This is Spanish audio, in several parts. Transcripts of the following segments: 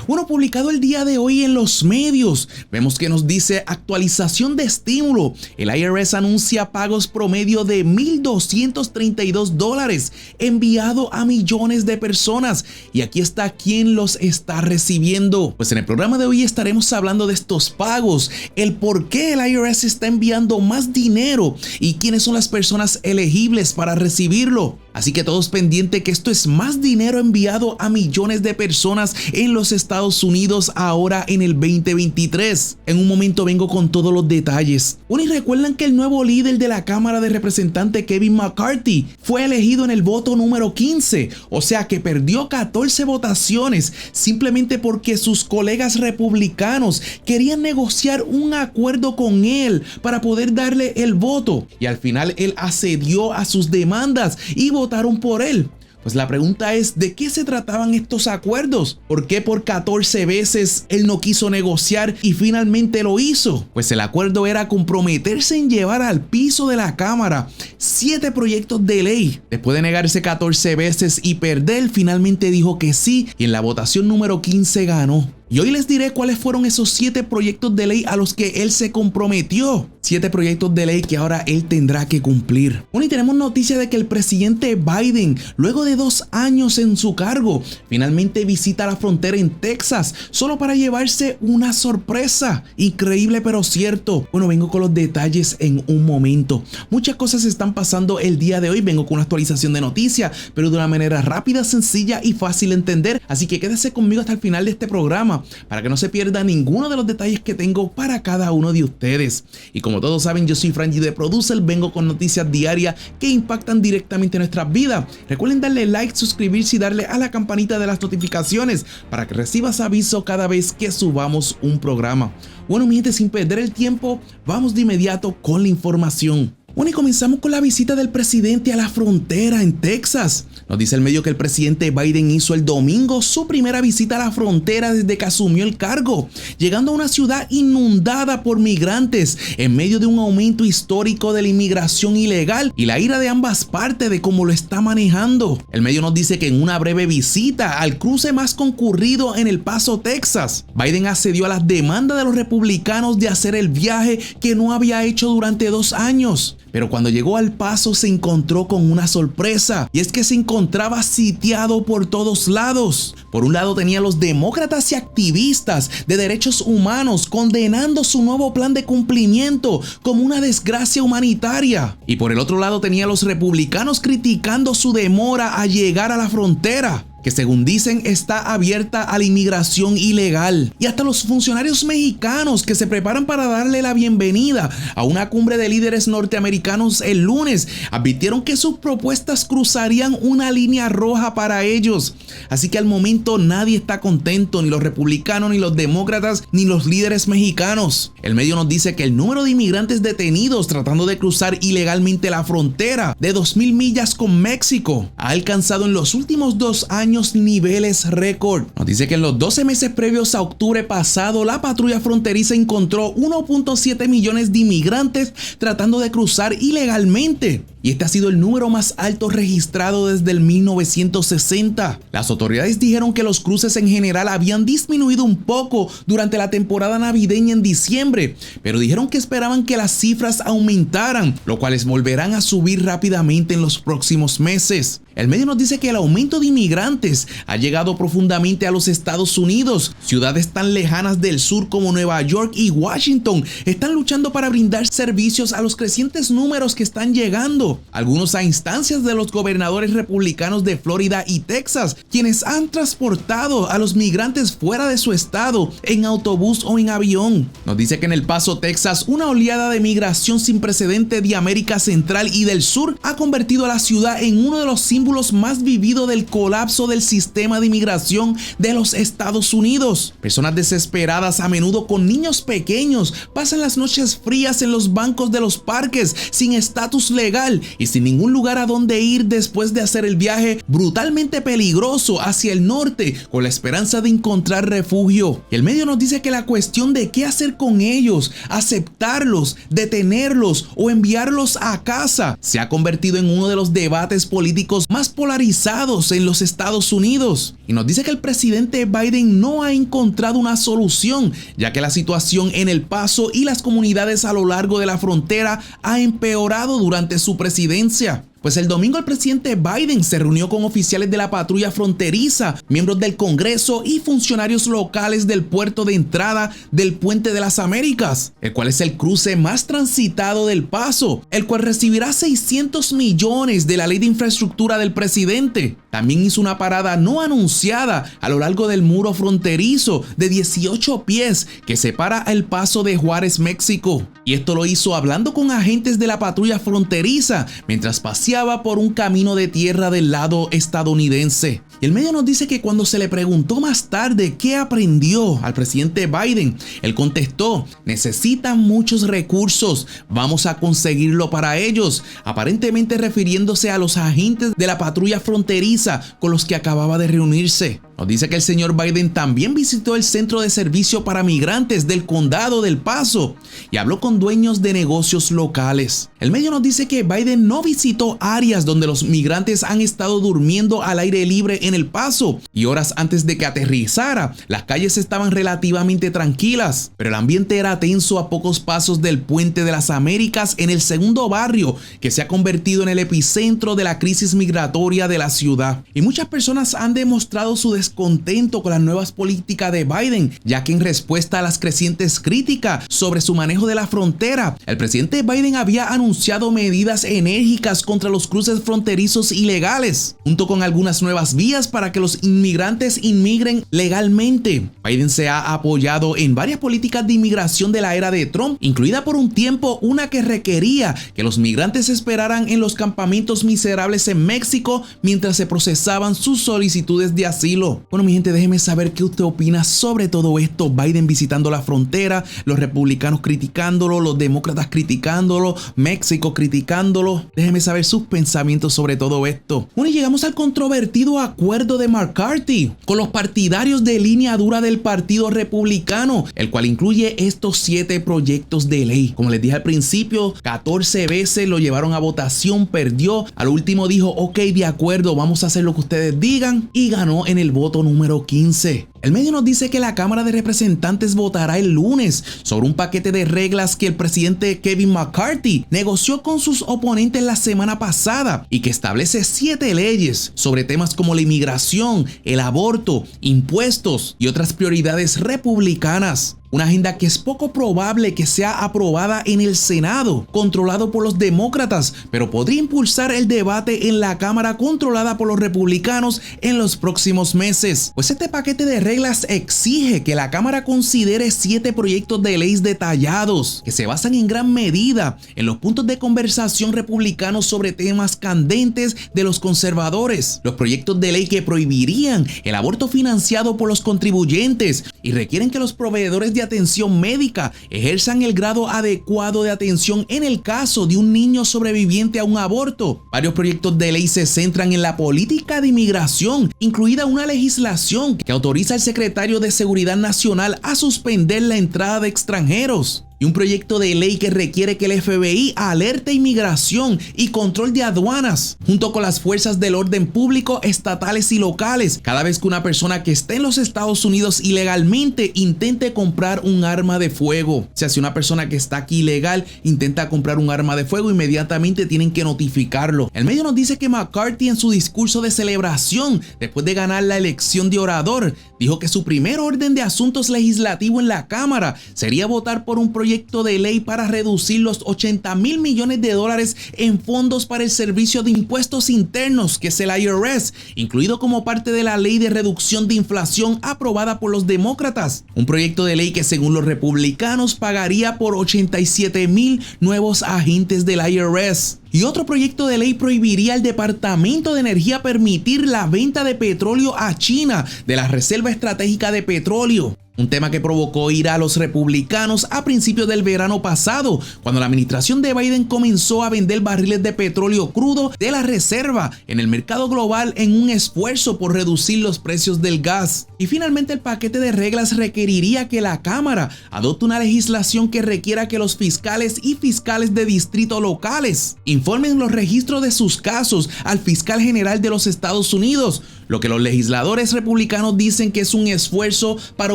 Bueno, publicado el día de hoy en los medios, vemos que nos dice actualización de estímulo. El IRS anuncia pagos promedio de $1,232 enviado a millones de personas. Y aquí está quién los está recibiendo. Pues en el programa de hoy estaremos hablando de estos pagos, el por qué el IRS está enviando más dinero y quiénes son las personas elegibles para recibirlo. Así que todos pendientes que esto es más dinero enviado a millones de personas en los Estados Unidos ahora en el 2023. En un momento vengo con todos los detalles. Bueno, y recuerdan que el nuevo líder de la Cámara de Representantes, Kevin McCarthy, fue elegido en el voto número 15, o sea que perdió 14 votaciones simplemente porque sus colegas republicanos querían negociar un acuerdo con él para poder darle el voto. Y al final él accedió a sus demandas y votaron por él. Pues la pregunta es, ¿de qué se trataban estos acuerdos? ¿Por qué por 14 veces él no quiso negociar y finalmente lo hizo? Pues el acuerdo era comprometerse en llevar al piso de la Cámara 7 proyectos de ley. Después de negarse 14 veces y perder, finalmente dijo que sí y en la votación número 15 ganó. Y hoy les diré cuáles fueron esos 7 proyectos de ley a los que él se comprometió. 7 proyectos de ley que ahora él tendrá que cumplir. Bueno, y tenemos noticia de que el presidente Biden, luego de 2 años en su cargo, finalmente visita la frontera en Texas, solo para llevarse una sorpresa. Increíble pero cierto. Bueno, vengo con los detalles en un momento. Muchas cosas están pasando el día de hoy. Vengo con una actualización de noticias, pero de una manera rápida, sencilla y fácil de entender. Así que quédese conmigo hasta el final de este programa, para que no se pierda ninguno de los detalles que tengo para cada uno de ustedes. Y como todos saben, yo soy Franji de Producer, vengo con noticias diarias que impactan directamente nuestras vidas. Recuerden darle like, suscribirse y darle a la campanita de las notificaciones para que recibas aviso cada vez que subamos un programa. Bueno, mi gente, sin perder el tiempo, vamos de inmediato con la información. Bueno, y comenzamos con la visita del presidente a la frontera en Texas. Nos dice el medio que el presidente Biden hizo el domingo su primera visita a la frontera desde que asumió el cargo, llegando a una ciudad inundada por migrantes en medio de un aumento histórico de la inmigración ilegal y la ira de ambas partes de cómo lo está manejando. El medio nos dice que en una breve visita al cruce más concurrido en El Paso, Texas, Biden accedió a las demandas de los republicanos de hacer el viaje que no había hecho durante 2 años. Pero cuando llegó al Paso se encontró con una sorpresa, y es que se encontraba sitiado por todos lados. Por un lado tenía a los demócratas y activistas de derechos humanos condenando su nuevo plan de cumplimiento como una desgracia humanitaria. Y por el otro lado tenía a los republicanos criticando su demora a llegar a la frontera, que según dicen está abierta a la inmigración ilegal. Y hasta los funcionarios mexicanos que se preparan para darle la bienvenida a una cumbre de líderes norteamericanos el lunes advirtieron que sus propuestas cruzarían una línea roja para ellos. Así que al momento nadie está contento, ni los republicanos, ni los demócratas, ni los líderes mexicanos. El medio nos dice que el número de inmigrantes detenidos tratando de cruzar ilegalmente la frontera de 2,000 millas con México ha alcanzado en los últimos 2 años niveles récord. Nos dice que en los 12 meses previos a octubre pasado, la patrulla fronteriza encontró 1.7 millones de inmigrantes tratando de cruzar ilegalmente. Y este ha sido el número más alto registrado desde el 1960. Las autoridades dijeron que los cruces en general habían disminuido un poco durante la temporada navideña en diciembre, pero dijeron que esperaban que las cifras aumentaran, lo cual les volverán a subir rápidamente en los próximos meses. El medio nos dice que el aumento de inmigrantes ha llegado profundamente a los Estados Unidos. Ciudades tan lejanas del sur como Nueva York y Washington están luchando para brindar servicios a los crecientes números que están llegando. Algunos a instancias de los gobernadores republicanos de Florida y Texas, quienes han transportado a los migrantes fuera de su estado en autobús o en avión. Nos dice que en El Paso, Texas, una oleada de migración sin precedente de América Central y del Sur ha convertido a la ciudad en uno de los símbolos más vividos del colapso del sistema de inmigración de los Estados Unidos. Personas desesperadas, a menudo con niños pequeños, pasan las noches frías en los bancos de los parques sin estatus legal y sin ningún lugar a donde ir después de hacer el viaje brutalmente peligroso hacia el norte con la esperanza de encontrar refugio. Y el medio nos dice que la cuestión de qué hacer con ellos, aceptarlos, detenerlos o enviarlos a casa, se ha convertido en uno de los debates políticos más polarizados en los Estados Unidos. Y nos dice que el presidente Biden no ha encontrado una solución, ya que la situación en El Paso y las comunidades a lo largo de la frontera ha empeorado durante su presidencia. Pues el domingo el presidente Biden se reunió con oficiales de la patrulla fronteriza, miembros del Congreso y funcionarios locales del puerto de entrada del Puente de las Américas, el cual es el cruce más transitado del Paso, el cual recibirá 600 millones de la ley de infraestructura del presidente. También hizo una parada no anunciada a lo largo del muro fronterizo de 18 pies que separa El Paso de Juárez, México. Y esto lo hizo hablando con agentes de la patrulla fronteriza mientras paseaba por un camino de tierra del lado estadounidense. Y el medio nos dice que cuando se le preguntó más tarde qué aprendió al presidente Biden, él contestó: necesitan muchos recursos, vamos a conseguirlo para ellos, aparentemente refiriéndose a los agentes de la patrulla fronteriza con los que acababa de reunirse. Nos dice que el señor Biden también visitó el centro de servicio para migrantes del condado del Paso y habló con dueños de negocios locales. El medio nos dice que Biden no visitó áreas donde los migrantes han estado durmiendo al aire libre en El Paso, y horas antes de que aterrizara, las calles estaban relativamente tranquilas, pero el ambiente era tenso a pocos pasos del Puente de las Américas, en el segundo barrio que se ha convertido en el epicentro de la crisis migratoria de la ciudad. Y muchas personas han demostrado su descontento con las nuevas políticas de Biden, ya que en respuesta a las crecientes críticas sobre su manejo de la frontera, el presidente Biden había anunciado medidas enérgicas contra los cruces fronterizos ilegales, junto con algunas nuevas vías para que los inmigrantes inmigren legalmente. Biden se ha apoyado en varias políticas de inmigración de la era de Trump, incluida por un tiempo una que requería que los migrantes esperaran en los campamentos miserables en México mientras se procesaban sus solicitudes de asilo. Bueno, mi gente, déjeme saber qué usted opina sobre todo esto. Biden visitando la frontera, los republicanos criticándolo, los demócratas criticándolo, México criticándolo. Déjeme saber sus pensamientos sobre todo esto. Bueno, y llegamos al controvertido acuerdo de McCarthy con los partidarios de línea dura del Partido Republicano, el cual incluye estos 7 proyectos de ley. Como les dije al principio, 14 veces lo llevaron a votación, perdió. Al último dijo: ok, de acuerdo, vamos a hacer lo que ustedes digan, y ganó en el voto número 15. El medio nos dice que la Cámara de Representantes votará el lunes sobre un paquete de reglas que el presidente Kevin McCarthy negoció con sus oponentes la semana pasada y que establece 7 leyes sobre temas como la inmigración, el aborto, impuestos y otras prioridades republicanas. Una agenda que es poco probable que sea aprobada en el Senado, controlado por los demócratas, pero podría impulsar el debate en la Cámara controlada por los republicanos en los próximos meses. Pues este paquete de reglas exige que la Cámara considere 7 proyectos de leyes detallados, que se basan en gran medida en los puntos de conversación republicanos sobre temas candentes de los conservadores. Los proyectos de ley que prohibirían el aborto financiado por los contribuyentes y requieren que los proveedores de atención médica ejerzan el grado adecuado de atención en el caso de un niño sobreviviente a un aborto. Varios proyectos de ley se centran en la política de inmigración, incluida una legislación que autoriza al secretario de Seguridad Nacional a suspender la entrada de extranjeros. Y un proyecto de ley que requiere que el FBI alerte inmigración y control de aduanas, junto con las fuerzas del orden público estatales y locales, cada vez que una persona que esté en los Estados Unidos ilegalmente intente comprar un arma de fuego. O sea, si una persona que está aquí ilegal intenta comprar un arma de fuego, inmediatamente tienen que notificarlo. El medio nos dice que McCarthy, en su discurso de celebración después de ganar la elección de orador, dijo que su primer orden de asuntos legislativo en la Cámara sería votar por un proyecto de ley para reducir los $80,000 millones en fondos para el Servicio de Impuestos Internos, que es el IRS, incluido como parte de la ley de reducción de inflación aprobada por los demócratas. Un proyecto de ley que, según los republicanos, pagaría por 87,000 nuevos agentes del IRS. Y otro proyecto de ley prohibiría al Departamento de Energía permitir la venta de petróleo a China de la Reserva Estratégica de Petróleo. Un tema que provocó ira a los republicanos a principios del verano pasado, cuando la administración de Biden comenzó a vender barriles de petróleo crudo de la reserva en el mercado global en un esfuerzo por reducir los precios del gas. Y finalmente el paquete de reglas requeriría que la Cámara adopte una legislación que requiera que los fiscales y fiscales de distrito locales informen los registros de sus casos al fiscal general de los Estados Unidos, lo que los legisladores republicanos dicen que es un esfuerzo para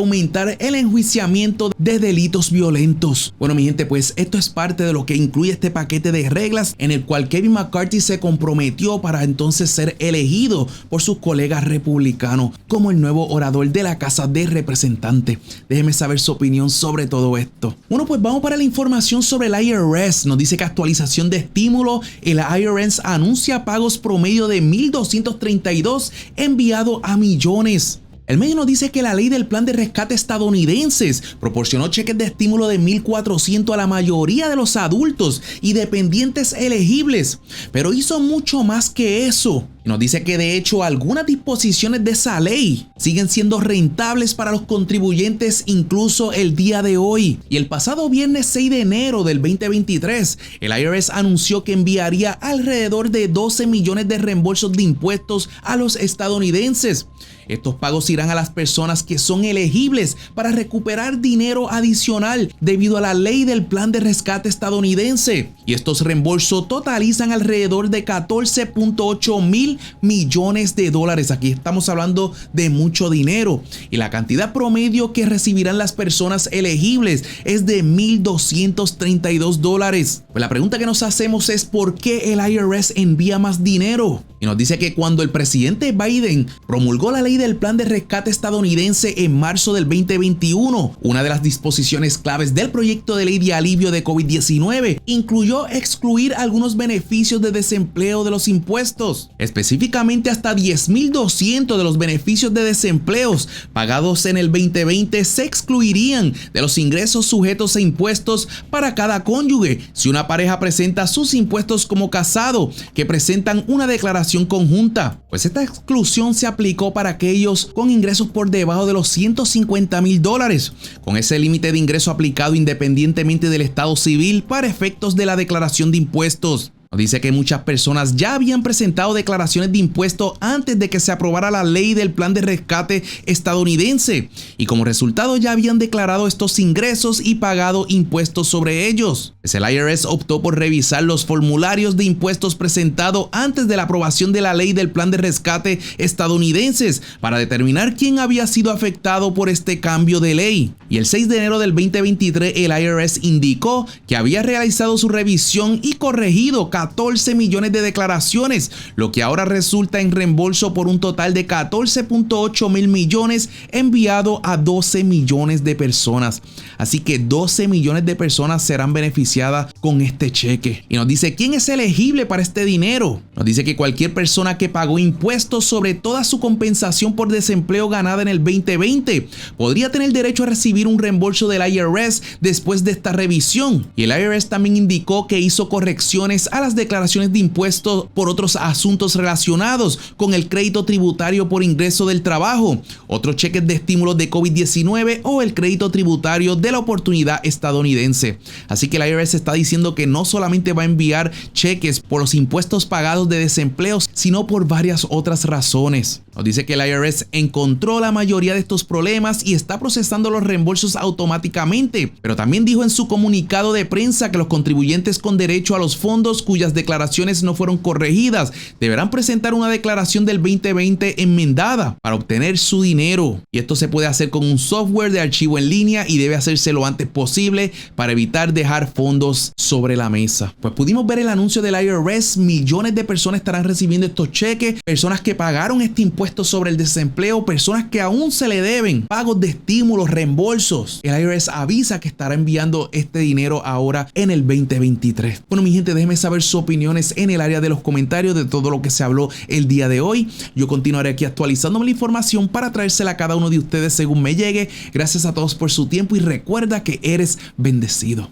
aumentar el enjuiciamiento de delitos violentos. Bueno, mi gente, pues esto es parte de lo que incluye este paquete de reglas en el cual Kevin McCarthy se comprometió para entonces ser elegido por sus colegas republicanos como el nuevo orador de la Casa de Representantes. Déjeme saber su opinión sobre todo esto. Bueno, pues vamos para la información sobre el IRS. Nos dice que actualización de estímulo, el IRS anuncia pagos promedio de $1,232 enviado a millones. El medio nos dice que la ley del plan de rescate estadounidenses proporcionó cheques de estímulo de $1,400 a la mayoría de los adultos y dependientes elegibles, pero hizo mucho más que eso. Nos dice que de hecho algunas disposiciones de esa ley siguen siendo rentables para los contribuyentes incluso el día de hoy. Y el pasado viernes 6 de enero del 2023, el IRS anunció que enviaría alrededor de 12 millones de reembolsos de impuestos a los estadounidenses. Estos pagos irán a las personas que son elegibles para recuperar dinero adicional debido a la ley del plan de rescate estadounidense. Y estos reembolsos totalizan alrededor de 14.8 mil millones de dólares. Aquí estamos hablando de mucho dinero. Y la cantidad promedio que recibirán las personas elegibles es de $1,232. Pues la pregunta que nos hacemos es ¿por qué el IRS envía más dinero? Y nos dice que cuando el presidente Biden promulgó la ley del plan de rescate estadounidense en marzo del 2021, una de las disposiciones claves del proyecto de ley de alivio de COVID-19 incluyó excluir algunos beneficios de desempleo de los impuestos. Específicamente hasta 10,200 de los beneficios de desempleos pagados en el 2020 se excluirían de los ingresos sujetos a impuestos para cada cónyuge si una pareja presenta sus impuestos como casado que presentan una declaración conjunta. Pues esta exclusión se aplicó para aquellos con ingresos por debajo de los $150,000, con ese límite de ingreso aplicado independientemente del estado civil para efectos de la declaración de impuestos. Nos dice que muchas personas ya habían presentado declaraciones de impuestos antes de que se aprobara la ley del plan de rescate estadounidense y como resultado ya habían declarado estos ingresos y pagado impuestos sobre ellos. Pues el IRS optó por revisar los formularios de impuestos presentados antes de la aprobación de la ley del plan de rescate estadounidenses para determinar quién había sido afectado por este cambio de ley. Y el 6 de enero del 2023 el IRS indicó que había realizado su revisión y corregido 14 millones de declaraciones, lo que ahora resulta en reembolso por un total de 14.8 mil millones enviado a 12 millones de personas. Así que 12 millones de personas serán beneficiadas con este cheque. Y nos dice quién es elegible para este dinero. Nos dice que cualquier persona que pagó impuestos sobre toda su compensación por desempleo ganada en el 2020 podría tener derecho a recibir un reembolso del IRS después de esta revisión. Y el IRS también indicó que hizo correcciones a las declaraciones de impuestos por otros asuntos relacionados con el crédito tributario por ingreso del trabajo, otros cheques de estímulos de COVID-19 o el crédito tributario de la oportunidad estadounidense. Así que el IRS está diciendo que no solamente va a enviar cheques por los impuestos pagados de desempleo, sino por varias otras razones. Nos dice que el IRS encontró la mayoría de estos problemas y está procesando los reembolsos automáticamente, pero también dijo en su comunicado de prensa que los contribuyentes con derecho a los fondos cuyas declaraciones no fueron corregidas deberán presentar una declaración del 2020 enmendada para obtener su dinero. Y esto se puede hacer con un software de archivo en línea y debe hacerse lo antes posible para evitar dejar fondos sobre la mesa. Pues pudimos ver el anuncio del IRS, millones de personas estarán recibiendo estos cheques, personas que pagaron este impuesto sobre el desempleo, personas que aún se le deben pagos de estímulos, reembolsos. El IRS avisa que estará enviando este dinero ahora en el 2023. Bueno, mi gente, déjenme saber sus opiniones en el área de los comentarios de todo lo que se habló el día de hoy. Yo continuaré aquí actualizándome la información para traérsela a cada uno de ustedes según me llegue. Gracias a todos por su tiempo y recuerda que eres bendecido.